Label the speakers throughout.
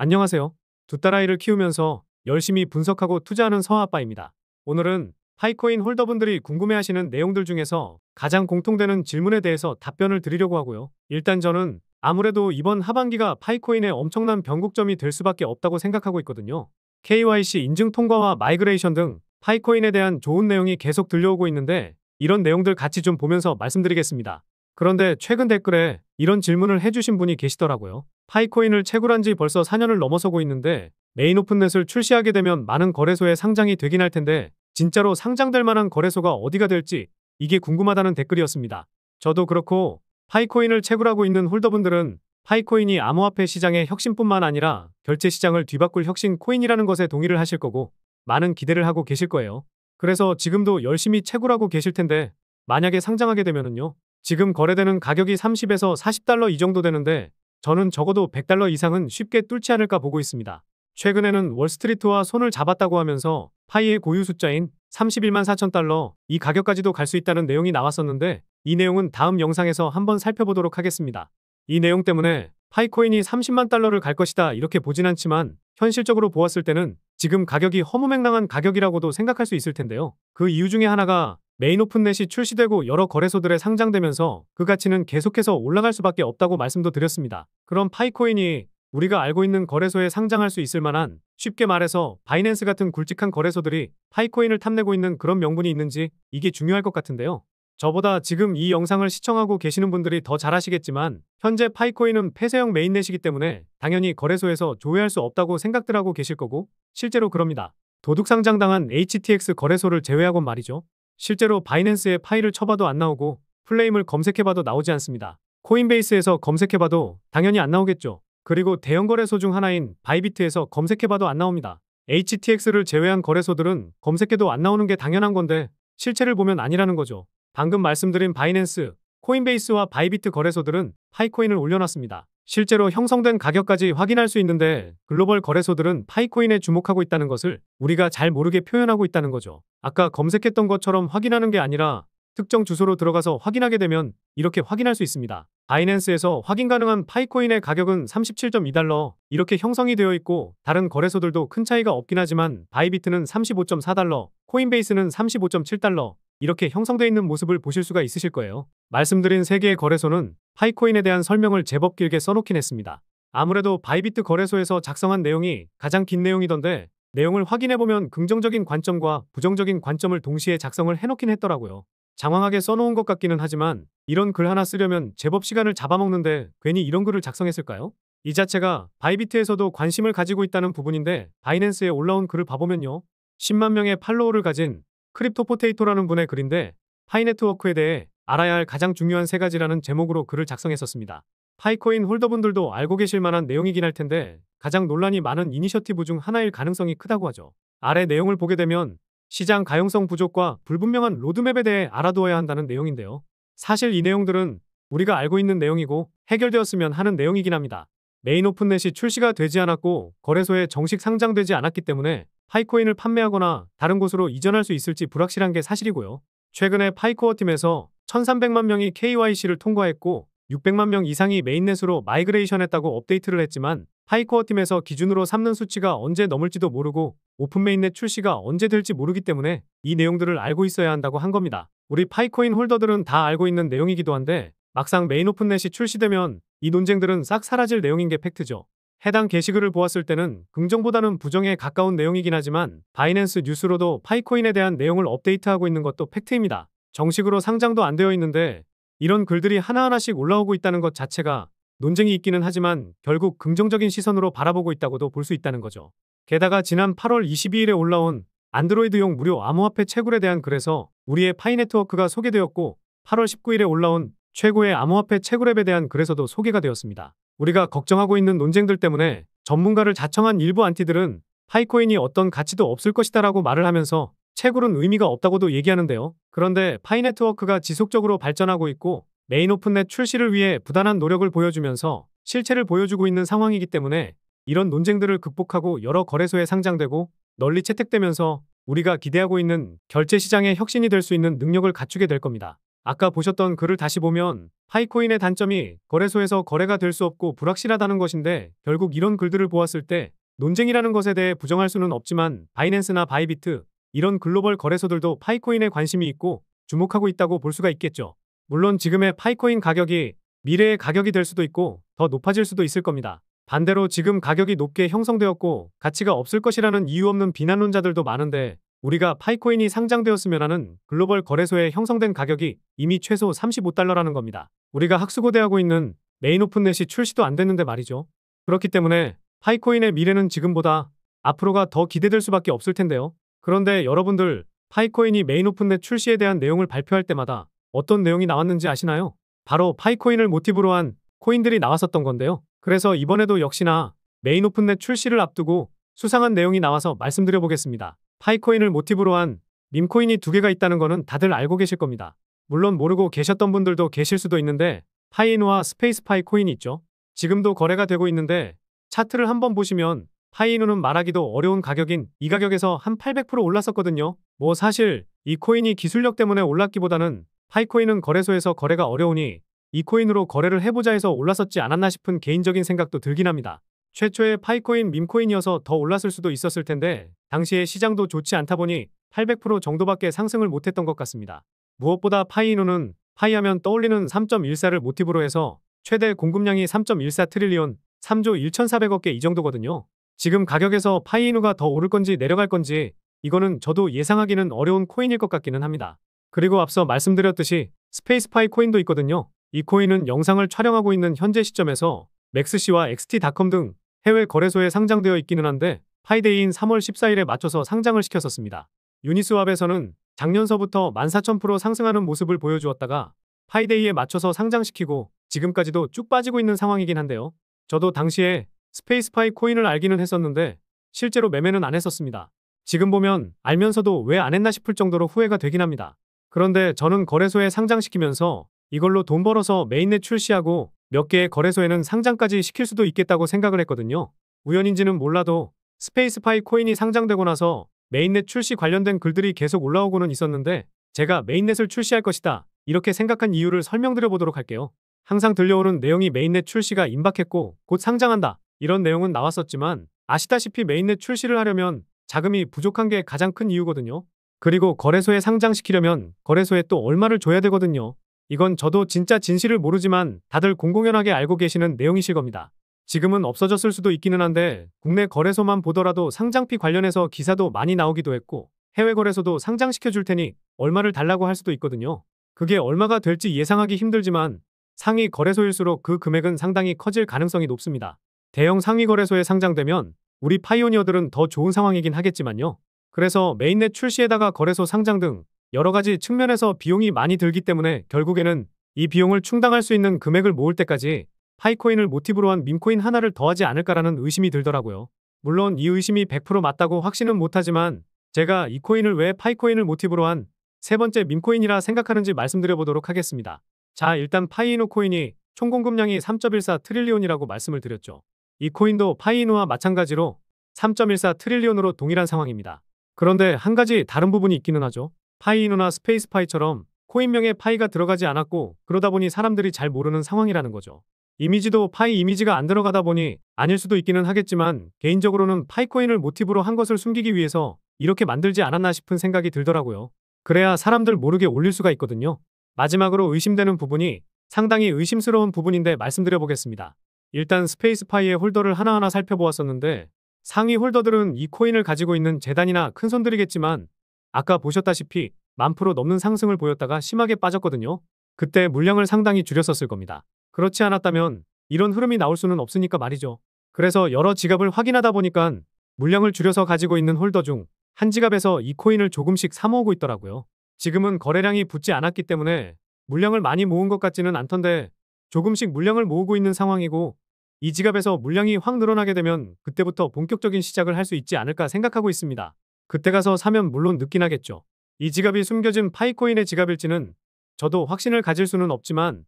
Speaker 1: 안녕하세요. 두 딸아이를 키우면서 열심히 분석하고 투자하는 서아빠입니다. 오늘은 파이코인 홀더분들이 궁금해하시는 내용들 중에서 가장 공통되는 질문에 대해서 답변을 드리려고 하고요. 일단 저는 아무래도 이번 하반기가 파이코인의 엄청난 변곡점이 될 수밖에 없다고 생각하고 있거든요. KYC 인증 통과와 마이그레이션 등 파이코인에 대한 좋은 내용이 계속 들려오고 있는데 이런 내용들 같이 좀 보면서 말씀드리겠습니다. 그런데 최근 댓글에 이런 질문을 해주신 분이 계시더라고요. 파이코인을 채굴한 지 벌써 4년을 넘어서고 있는데 메인 오픈넷을 출시하게 되면 많은 거래소에 상장이 되긴 할 텐데 진짜로 상장될 만한 거래소가 어디가 될지 이게 궁금하다는 댓글이었습니다. 저도 그렇고 파이코인을 채굴하고 있는 홀더분들은 파이코인이 암호화폐 시장의 혁신뿐만 아니라 결제 시장을 뒤바꿀 혁신 코인이라는 것에 동의를 하실 거고 많은 기대를 하고 계실 거예요. 그래서 지금도 열심히 채굴하고 계실 텐데 만약에 상장하게 되면은요. 지금 거래되는 가격이 30에서 40달러 이 정도 되는데 저는 적어도 100달러 이상은 쉽게 뚫지 않을까 보고 있습니다. 최근에는 월스트리트와 손을 잡았다고 하면서 파이의 고유 숫자인 31만 4천 달러 이 가격까지도 갈 수 있다는 내용이 나왔었는데 이 내용은 다음 영상에서 한번 살펴보도록 하겠습니다. 이 내용 때문에 파이코인이 30만 달러를 갈 것이다 이렇게 보진 않지만 현실적으로 보았을 때는 지금 가격이 허무맹랑한 가격이라고도 생각할 수 있을 텐데요. 그 이유 중에 하나가 메인 오픈넷이 출시되고 여러 거래소들에 상장되면서 그 가치는 계속해서 올라갈 수밖에 없다고 말씀도 드렸습니다. 그럼 파이코인이 우리가 알고 있는 거래소에 상장할 수 있을 만한 쉽게 말해서 바이낸스 같은 굵직한 거래소들이 파이코인을 탐내고 있는 그런 명분이 있는지 이게 중요할 것 같은데요. 저보다 지금 이 영상을 시청하고 계시는 분들이 더 잘 아시겠지만 현재 파이코인은 폐쇄형 메인넷이기 때문에 당연히 거래소에서 조회할 수 없다고 생각들 하고 계실 거고 실제로 그럽니다. 도둑 상장당한 HTX 거래소를 제외하곤 말이죠. 실제로 바이낸스에 파일을 쳐봐도 안 나오고 플레임을 검색해봐도 나오지 않습니다. 코인베이스에서 검색해봐도 당연히 안 나오겠죠. 그리고 대형 거래소 중 하나인 바이비트에서 검색해봐도 안 나옵니다. HTX를 제외한 거래소들은 검색해도 안 나오는 게 당연한 건데 실체를 보면 아니라는 거죠. 방금 말씀드린 바이낸스, 코인베이스와 바이비트 거래소들은 파이코인을 올려놨습니다. 실제로 형성된 가격까지 확인할 수 있는데 글로벌 거래소들은 파이코인에 주목하고 있다는 것을 우리가 잘 모르게 표현하고 있다는 거죠. 아까 검색했던 것처럼 확인하는 게 아니라 특정 주소로 들어가서 확인하게 되면 이렇게 확인할 수 있습니다. 바이낸스에서 확인 가능한 파이코인의 가격은 37.2달러 이렇게 형성이 되어 있고 다른 거래소들도 큰 차이가 없긴 하지만 바이비트는 35.4달러, 코인베이스는 35.7달러 이렇게 형성되어 있는 모습을 보실 수가 있으실 거예요. 말씀드린 3개의 거래소는 파이코인에 대한 설명을 제법 길게 써놓긴 했습니다. 아무래도 바이비트 거래소에서 작성한 내용이 가장 긴 내용이던데 내용을 확인해보면 긍정적인 관점과 부정적인 관점을 동시에 작성을 해놓긴 했더라고요. 장황하게 써놓은 것 같기는 하지만 이런 글 하나 쓰려면 제법 시간을 잡아먹는데 괜히 이런 글을 작성했을까요? 이 자체가 바이비트에서도 관심을 가지고 있다는 부분인데 바이낸스에 올라온 글을 봐보면요. 10만 명의 팔로워를 가진 크립토 포테이토라는 분의 글인데 파이네트워크에 대해 알아야 할 가장 중요한 3가지라는 제목으로 글을 작성했었습니다. 파이코인 홀더분들도 알고 계실 만한 내용이긴 할 텐데 가장 논란이 많은 이니셔티브 중 하나일 가능성이 크다고 하죠. 아래 내용을 보게 되면 시장 가용성 부족과 불분명한 로드맵에 대해 알아두어야 한다는 내용인데요. 사실 이 내용들은 우리가 알고 있는 내용이고 해결되었으면 하는 내용이긴 합니다. 메인 오픈넷이 출시가 되지 않았고 거래소에 정식 상장되지 않았기 때문에 파이코인을 판매하거나 다른 곳으로 이전할 수 있을지 불확실한 게 사실이고요. 최근에 파이코어 팀에서 1300만 명이 KYC를 통과했고 600만 명 이상이 메인넷으로 마이그레이션했다고 업데이트를 했지만 파이코어 팀에서 기준으로 삼는 수치가 언제 넘을지도 모르고 오픈 메인넷 출시가 언제 될지 모르기 때문에 이 내용들을 알고 있어야 한다고 한 겁니다. 우리 파이코인 홀더들은 다 알고 있는 내용이기도 한데 막상 메인 오픈넷이 출시되면 이 논쟁들은 싹 사라질 내용인 게 팩트죠. 해당 게시글을 보았을 때는 긍정보다는 부정에 가까운 내용이긴 하지만 바이낸스 뉴스로도 파이코인에 대한 내용을 업데이트하고 있는 것도 팩트입니다. 정식으로 상장도 안 되어 있는데 이런 글들이 하나하나씩 올라오고 있다는 것 자체가 논쟁이 있기는 하지만 결국 긍정적인 시선으로 바라보고 있다고도 볼 수 있다는 거죠. 게다가 지난 8월 22일에 올라온 안드로이드용 무료 암호화폐 채굴에 대한 글에서 우리의 파이네트워크가 소개되었고 8월 19일에 올라온 최고의 암호화폐 채굴앱에 대한 글에서도 소개가 되었습니다. 우리가 걱정하고 있는 논쟁들 때문에 전문가를 자청한 일부 안티들은 파이코인이 어떤 가치도 없을 것이다 라고 말을 하면서 채굴은 의미가 없다고도 얘기하는데요. 그런데 파이네트워크가 지속적으로 발전하고 있고 메인 오픈넷 출시를 위해 부단한 노력을 보여주면서 실체를 보여주고 있는 상황이기 때문에 이런 논쟁들을 극복하고 여러 거래소에 상장되고 널리 채택되면서 우리가 기대하고 있는 결제 시장의 혁신이 될 수 있는 능력을 갖추게 될 겁니다. 아까 보셨던 글을 다시 보면 파이코인의 단점이 거래소에서 거래가 될 수 없고 불확실하다는 것인데, 결국 이런 글들을 보았을 때 논쟁이라는 것에 대해 부정할 수는 없지만 바이낸스나 바이비트 이런 글로벌 거래소들도 파이코인에 관심이 있고 주목하고 있다고 볼 수가 있겠죠. 물론 지금의 파이코인 가격이 미래의 가격이 될 수도 있고 더 높아질 수도 있을 겁니다. 반대로 지금 가격이 높게 형성되었고 가치가 없을 것이라는 이유 없는 비난론자들도 많은데, 우리가 파이코인이 상장되었으면 하는 글로벌 거래소에 형성된 가격이 이미 최소 35달러라는 겁니다. 우리가 학수고대하고 있는 메인 오픈넷이 출시도 안 됐는데 말이죠. 그렇기 때문에 파이코인의 미래는 지금보다 앞으로가 더 기대될 수밖에 없을 텐데요. 그런데 여러분들, 파이코인이 메인 오픈넷 출시에 대한 내용을 발표할 때마다 어떤 내용이 나왔는지 아시나요? 바로 파이코인을 모티브로 한 코인들이 나왔었던 건데요. 그래서 이번에도 역시나 메인 오픈넷 출시를 앞두고 수상한 내용이 나와서 말씀드려 보겠습니다. 파이코인을 모티브로 한 밈코인이 두 개가 있다는 거는 다들 알고 계실 겁니다. 물론 모르고 계셨던 분들도 계실 수도 있는데, 파이누와 스페이스파이 코인이 있죠. 지금도 거래가 되고 있는데 차트를 한번 보시면 파이누는 말하기도 어려운 가격인 이 가격에서 한 800% 올랐었거든요. 뭐 사실 이 코인이 기술력 때문에 올랐기보다는 파이코인은 거래소에서 거래가 어려우니 이 코인으로 거래를 해보자 해서 올랐었지 않았나 싶은 개인적인 생각도 들긴 합니다. 최초의 파이코인 밈코인이어서 더 올랐을 수도 있었을 텐데 당시에 시장도 좋지 않다 보니 800% 정도밖에 상승을 못했던 것 같습니다. 무엇보다 파이누는 파이하면 떠올리는 3.14를 모티브로 해서 최대 공급량이 3.14 트릴리온, 3조 1,400억 개 이 정도거든요. 지금 가격에서 파이누가 더 오를 건지 내려갈 건지 이거는 저도 예상하기는 어려운 코인일 것 같기는 합니다. 그리고 앞서 말씀드렸듯이 스페이스파이 코인도 있거든요. 이 코인은 영상을 촬영하고 있는 현재 시점에서 맥스시와 XT.com 등 해외 거래소에 상장되어 있기는 한데 파이데이인 3월 14일에 맞춰서 상장을 시켰었습니다. 유니스왑에서는 작년서부터 14,000% 상승하는 모습을 보여주었다가 파이데이에 맞춰서 상장시키고 지금까지도 쭉 빠지고 있는 상황이긴 한데요. 저도 당시에 스페이스파이 코인을 알기는 했었는데 실제로 매매는 안 했었습니다. 지금 보면 알면서도 왜 안 했나 싶을 정도로 후회가 되긴 합니다. 그런데 저는 거래소에 상장시키면서 이걸로 돈 벌어서 메인넷 출시하고 몇 개의 거래소에는 상장까지 시킬 수도 있겠다고 생각을 했거든요. 우연인지는 몰라도 스페이스파이 코인이 상장되고 나서 메인넷 출시 관련된 글들이 계속 올라오고는 있었는데 제가 메인넷을 출시할 것이다 이렇게 생각한 이유를 설명드려 보도록 할게요. 항상 들려오는 내용이 메인넷 출시가 임박했고 곧 상장한다 이런 내용은 나왔었지만 아시다시피 메인넷 출시를 하려면 자금이 부족한 게 가장 큰 이유거든요. 그리고 거래소에 상장시키려면 거래소에 또 얼마를 줘야 되거든요. 이건 저도 진짜 진실을 모르지만 다들 공공연하게 알고 계시는 내용이실 겁니다. 지금은 없어졌을 수도 있기는 한데 국내 거래소만 보더라도 상장비 관련해서 기사도 많이 나오기도 했고 해외 거래소도 상장시켜 줄 테니 얼마를 달라고 할 수도 있거든요. 그게 얼마가 될지 예상하기 힘들지만 상위 거래소일수록 그 금액은 상당히 커질 가능성이 높습니다. 대형 상위 거래소에 상장되면 우리 파이오니어들은 더 좋은 상황이긴 하겠지만요. 그래서 메인넷 출시에다가 거래소 상장 등 여러 가지 측면에서 비용이 많이 들기 때문에 결국에는 이 비용을 충당할 수 있는 금액을 모을 때까지 파이코인을 모티브로 한 밈코인 하나를 더하지 않을까라는 의심이 들더라고요. 물론 이 의심이 100% 맞다고 확신은 못하지만 제가 이 코인을 왜 파이코인을 모티브로 한 세 번째 밈코인이라 생각하는지 말씀드려 보도록 하겠습니다. 자, 일단 파이누 코인이 총 공급량이 3.14 트릴리온이라고 말씀을 드렸죠. 이 코인도 파이누와 마찬가지로 3.14 트릴리온으로 동일한 상황입니다. 그런데 한 가지 다른 부분이 있기는 하죠. 파이누나 스페이스파이처럼 코인명에 파이가 들어가지 않았고 그러다 보니 사람들이 잘 모르는 상황이라는 거죠. 이미지도 파이 이미지가 안 들어가다 보니 아닐 수도 있기는 하겠지만 개인적으로는 파이코인을 모티브로 한 것을 숨기기 위해서 이렇게 만들지 않았나 싶은 생각이 들더라고요. 그래야 사람들 모르게 올릴 수가 있거든요. 마지막으로 의심되는 부분이 상당히 의심스러운 부분인데 말씀드려 보겠습니다. 일단 스페이스파이의 홀더를 하나하나 살펴보았었는데 상위 홀더들은 이 코인을 가지고 있는 재단이나 큰손들이겠지만 아까 보셨다시피 10,000% 넘는 상승을 보였다가 심하게 빠졌거든요. 그때 물량을 상당히 줄였었을 겁니다. 그렇지 않았다면 이런 흐름이 나올 수는 없으니까 말이죠. 그래서 여러 지갑을 확인하다 보니까 물량을 줄여서 가지고 있는 홀더 중 한 지갑에서 이 코인을 조금씩 사모으고 있더라고요. 지금은 거래량이 붙지 않았기 때문에 물량을 많이 모은 것 같지는 않던데 조금씩 물량을 모으고 있는 상황이고 이 지갑에서 물량이 확 늘어나게 되면 그때부터 본격적인 시작을 할 수 있지 않을까 생각하고 있습니다. 그때 가서 사면 물론 늦긴 하겠죠. 이 지갑이 숨겨진 파이코인의 지갑일지는 저도 확신을 가질 수는 없지만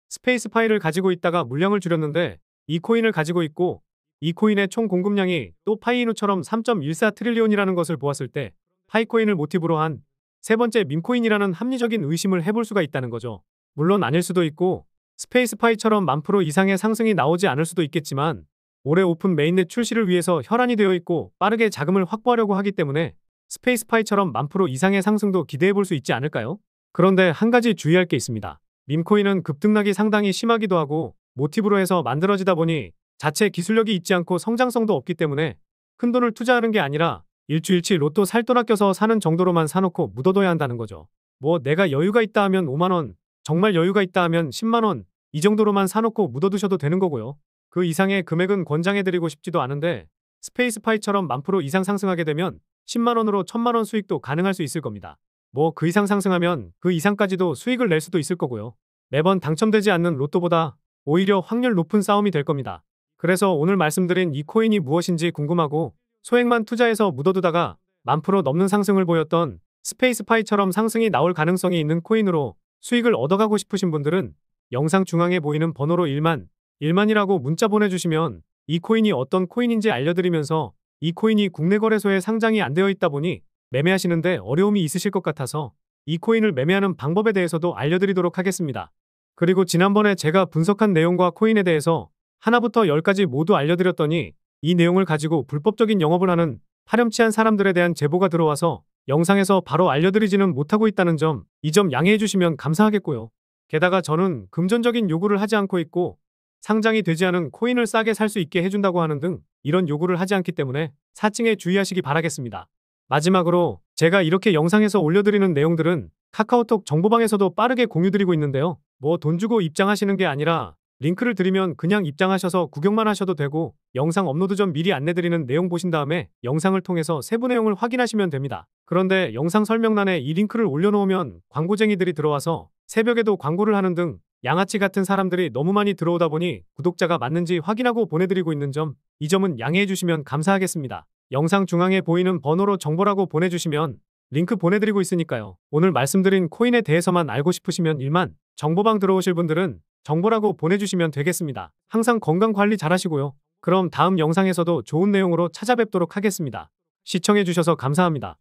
Speaker 1: 스페이스파이를 가지고 있다가 물량을 줄였는데 이 코인을 가지고 있고 이 코인의 총 공급량이 또 파이누처럼 3.14 트릴리온이라는 것을 보았을 때 파이코인을 모티브로 한 세 번째, 밈코인이라는 합리적인 의심을 해볼 수가 있다는 거죠. 물론 아닐 수도 있고 스페이스파이처럼 10,000% 이상의 상승이 나오지 않을 수도 있겠지만 올해 오픈 메인넷 출시를 위해서 혈안이 되어 있고 빠르게 자금을 확보하려고 하기 때문에 스페이스파이처럼 10,000% 이상의 상승도 기대해 볼 수 있지 않을까요? 그런데 한 가지 주의할 게 있습니다. 밈코인은 급등락이 상당히 심하기도 하고 모티브로 해서 만들어지다 보니 자체 기술력이 있지 않고 성장성도 없기 때문에 큰돈을 투자하는 게 아니라 일주일치 로또 살 돈 아껴서 사는 정도로만 사놓고 묻어둬야 한다는 거죠. 뭐 내가 여유가 있다 하면 5만원, 정말 여유가 있다 하면 10만원, 이 정도로만 사놓고 묻어두셔도 되는 거고요. 그 이상의 금액은 권장해드리고 싶지도 않은데 스페이스파이처럼 10,000% 이상 상승하게 되면 10만원으로 1,000만원 수익도 가능할 수 있을 겁니다. 뭐 그 이상 상승하면 그 이상까지도 수익을 낼 수도 있을 거고요. 매번 당첨되지 않는 로또보다 오히려 확률 높은 싸움이 될 겁니다. 그래서 오늘 말씀드린 이 코인이 무엇인지 궁금하고 소액만 투자해서 묻어두다가 10,000% 넘는 상승을 보였던 스페이스파이처럼 상승이 나올 가능성이 있는 코인으로 수익을 얻어가고 싶으신 분들은 영상 중앙에 보이는 번호로 1만이라고 문자 보내주시면 이 코인이 어떤 코인인지 알려드리면서 이 코인이 국내 거래소에 상장이 안 되어 있다 보니 매매하시는데 어려움이 있으실 것 같아서 이 코인을 매매하는 방법에 대해서도 알려드리도록 하겠습니다. 그리고 지난번에 제가 분석한 내용과 코인에 대해서 하나부터 10까지 모두 알려드렸더니 이 내용을 가지고 불법적인 영업을 하는 파렴치한 사람들에 대한 제보가 들어와서 영상에서 바로 알려드리지는 못하고 있다는 점, 이 점 양해해 주시면 감사하겠고요. 게다가 저는 금전적인 요구를 하지 않고 있고 상장이 되지 않은 코인을 싸게 살 수 있게 해준다고 하는 등 이런 요구를 하지 않기 때문에 사칭에 주의하시기 바라겠습니다. 마지막으로 제가 이렇게 영상에서 올려드리는 내용들은 카카오톡 정보방에서도 빠르게 공유드리고 있는데요. 뭐 돈 주고 입장하시는 게 아니라 링크를 드리면 그냥 입장하셔서 구경만 하셔도 되고 영상 업로드 전 미리 안내드리는 내용 보신 다음에 영상을 통해서 세부 내용을 확인하시면 됩니다. 그런데 영상 설명란에 이 링크를 올려놓으면 광고쟁이들이 들어와서 새벽에도 광고를 하는 등 양아치 같은 사람들이 너무 많이 들어오다 보니 구독자가 맞는지 확인하고 보내드리고 있는 점, 이 점은 양해해 주시면 감사하겠습니다. 영상 중앙에 보이는 번호로 정보라고 보내주시면 링크 보내드리고 있으니까요. 오늘 말씀드린 코인에 대해서만 알고 싶으시면 1만, 정보방 들어오실 분들은 정보라고 보내주시면 되겠습니다. 항상 건강관리 잘하시고요. 그럼 다음 영상에서도 좋은 내용으로 찾아뵙도록 하겠습니다. 시청해주셔서 감사합니다.